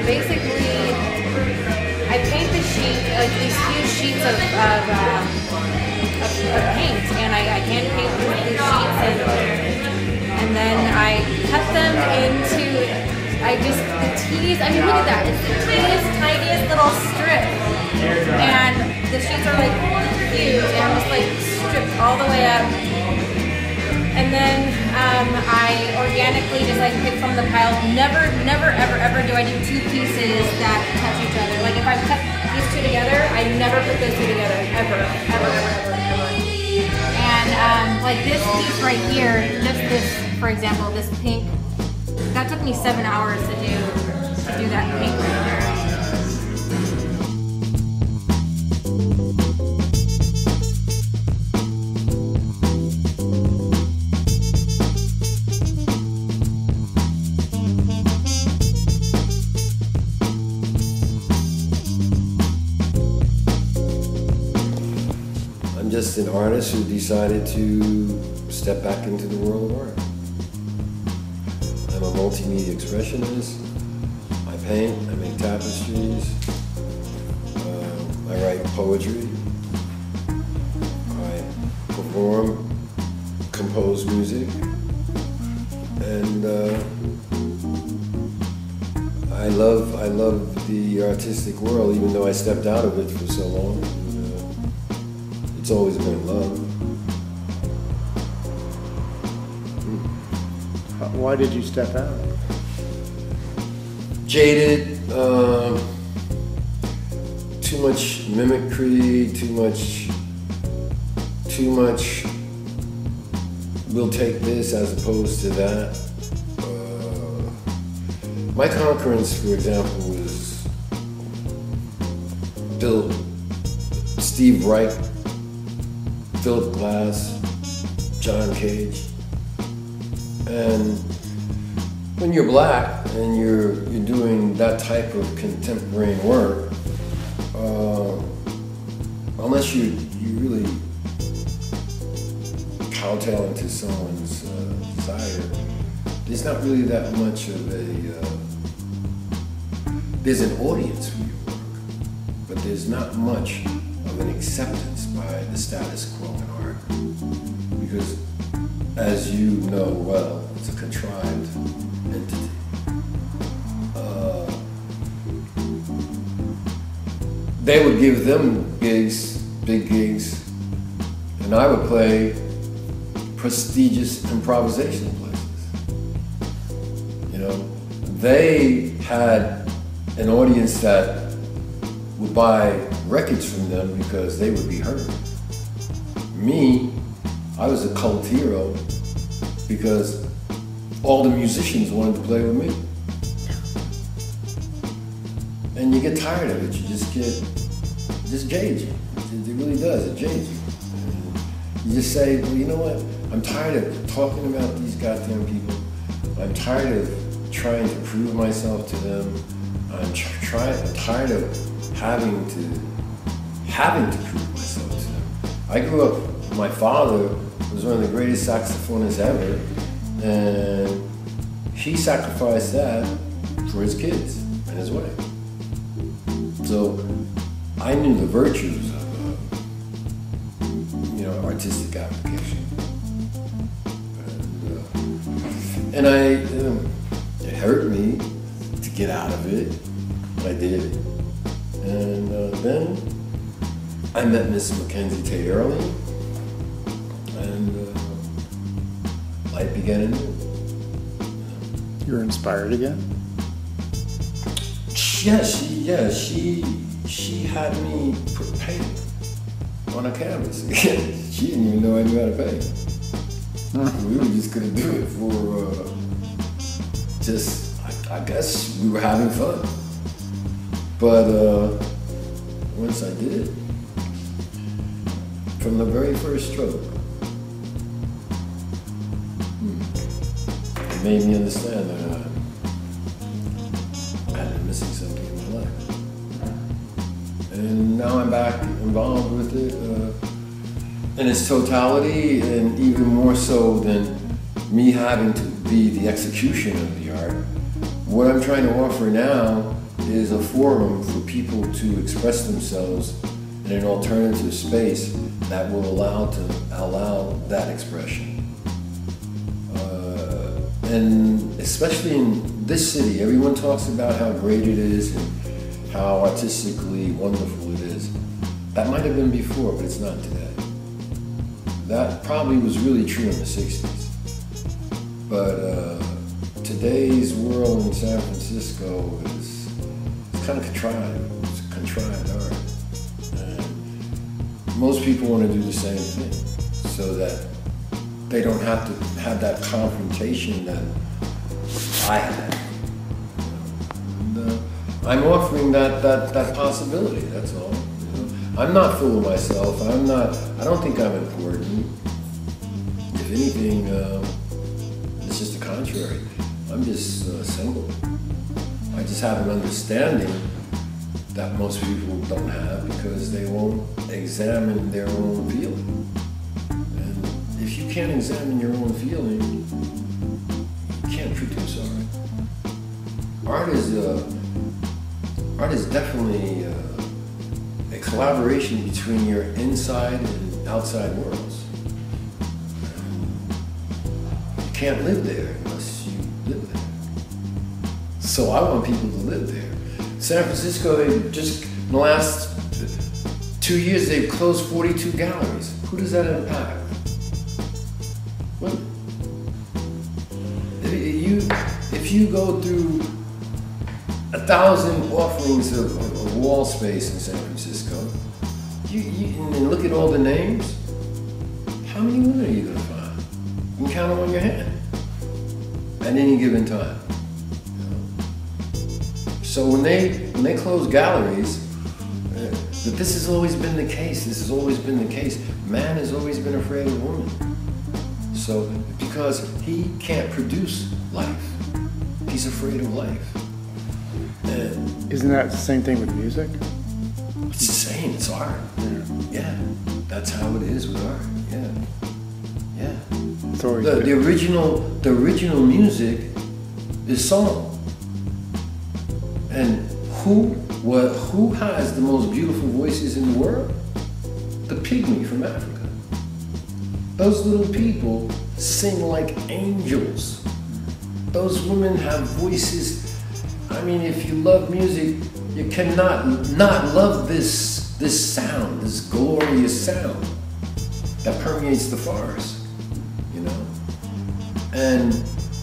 basically, I paint the sheet, like these huge sheets of paint, and I hand paint these sheets, and then I cut them into, the tees, I mean look at that, it's the teeniest, tiniest little strip, and the sheets are like huge, and I'm just like stripped all the way up, and then I organically just like pick from the pile. Never, ever do I do two pieces that touch each other. Like if I cut these two together, I never put those two together, ever. And like this piece right here, this, for example, this pink, that took me 7 hours to do that pink right there. I'm just an artist who decided to step back into the world of art. I'm a multimedia expressionist. I paint, I make tapestries, I write poetry, I perform, compose music, and I love the artistic world, even though I stepped out of it for so long. It's always been love. Why did you step out? Jaded, too much mimicry, too much we'll take this as opposed to that. My concurrence, for example, was Steve Reich, Philip Glass, John Cage. And when you're black and you're doing that type of contemporary work, unless you really kowtow into someone's desire, there's not really that much of there's an audience for your work, but there's not much of an acceptance by the status quo in art. Because as you know well, it's a contrived entity. They would give them gigs, big gigs, and I would play prestigious improvisation places. You know, they had an audience that would buy records from them because they would be heard. Me, I was a cult hero because all the musicians wanted to play with me. And you get tired of it, it just jades you. It really does, it jades you. And you just say, well, you know what? I'm tired of talking about these goddamn people. I'm tired of trying to prove myself to them. I'm tired of having to prove myself to them. I grew up, my father was one of the greatest saxophonists ever, and he sacrificed that for his kids and his wife. So I knew the virtues of artistic application, and it hurt me to get out of it, but I did. And then I met Miss Mackenzie Tate Early, and life began anew. You were inspired again? She had me put paint on a canvas again. She didn't even know I knew how to paint. We were just gonna do it for I guess we were having fun. But once I did it, from the very first stroke, it made me understand that I had been missing something in my life. And now I'm back involved with it in its totality, and even more so than me having to be the execution of the art. What I'm trying to offer now, is a forum for people to express themselves in an alternative space that will allow that expression. And especially in this city, everyone talks about how great it is and how artistically wonderful it is. That might have been before, but it's not today. That probably was really true in the 60s. But today's world in San Francisco is kind of contrived. It's a contrived art. And most people want to do the same thing so that they don't have to have that confrontation that I had. And, I'm offering that possibility, that's all. You know? I'm not full of myself. I don't think I'm important. If anything, it's just the contrary. I'm just single. I just have an understanding that most people don't have because they won't examine their own feeling. And if you can't examine your own feeling, you can't produce art. Art is definitely a collaboration between your inside and outside worlds. You can't live there unless you live there. So I want people to live there. San Francisco, they just, in the last 2 years, they've closed 42 galleries. Who does that impact? Women. If you go through 1,000 offerings of wall space in San Francisco, and look at all the names, how many women are you going to find? You can count them on your hand at any given time. So when they close galleries, this has always been the case. This has always been the case. Man has always been afraid of woman. So because he can't produce life, he's afraid of life. And isn't that the same thing with music? It's the same. It's art. Yeah, that's how it is with art. Yeah. It's always the original music is song. And who has the most beautiful voices in the world? The pygmy from Africa. Those little people sing like angels. Those women have voices. I mean, if you love music, you cannot not love this sound, this glorious sound that permeates the forest, you know? And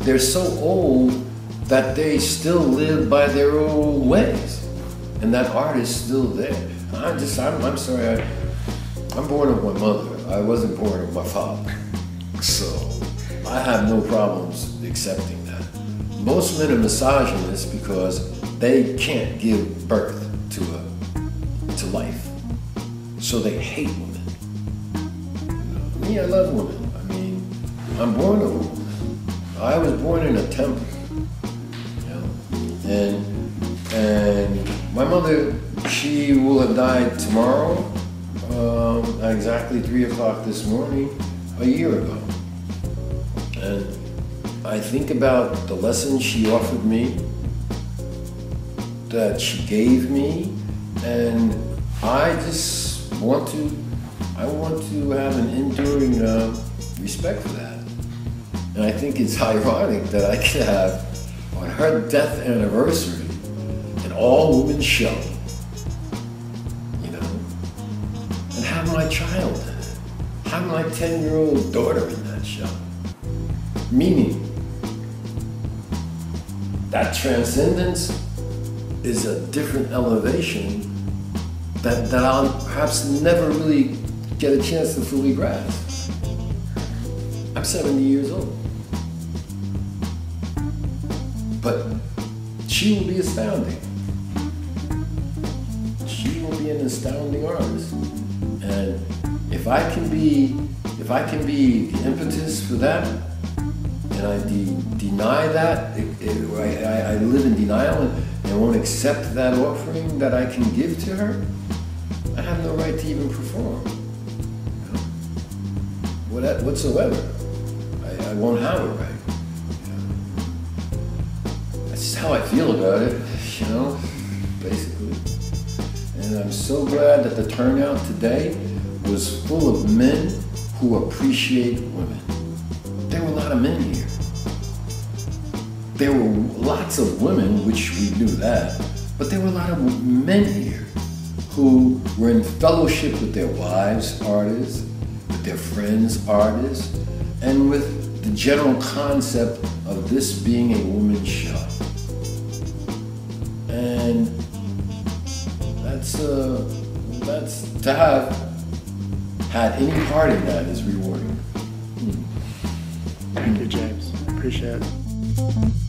they're so old that they still live by their old ways. And that art is still there. I'm sorry, I'm born of my mother. I wasn't born of my father. So I have no problems accepting that. Most men are misogynists because they can't give birth to life. So they hate women. You know, me, I love women. I mean, I'm born a woman. I was born in a temple. And my mother, she will have died tomorrow, at exactly 3 o'clock this morning, a year ago. And I think about the lessons she offered me, that she gave me, and I just want to have an enduring respect for that. And I think it's ironic that I could have, on her death anniversary, an all-woman show, you know, and have my child in it, have my 10-year-old daughter in that show. Meaning, that transcendence is a different elevation that I'll perhaps never really get a chance to fully grasp. I'm 70 years old. But she will be astounding. She will be an astounding artist. And if I can be the impetus for that, and I deny that, I live in denial and won't accept that offering that I can give to her, I have no right to even perform. You know? Whatsoever. I won't have a right. That's how I feel about it, you know. basically. And I'm so glad that the turnout today was full of men who appreciate women. There were a lot of men here. There were lots of women, which we knew that, but there were a lot of men here who were in fellowship with their wives, artists, with their friends, artists, and with the general concept of this being a woman's show. And that's to have had any part in that is rewarding. Thank you, James. Appreciate it.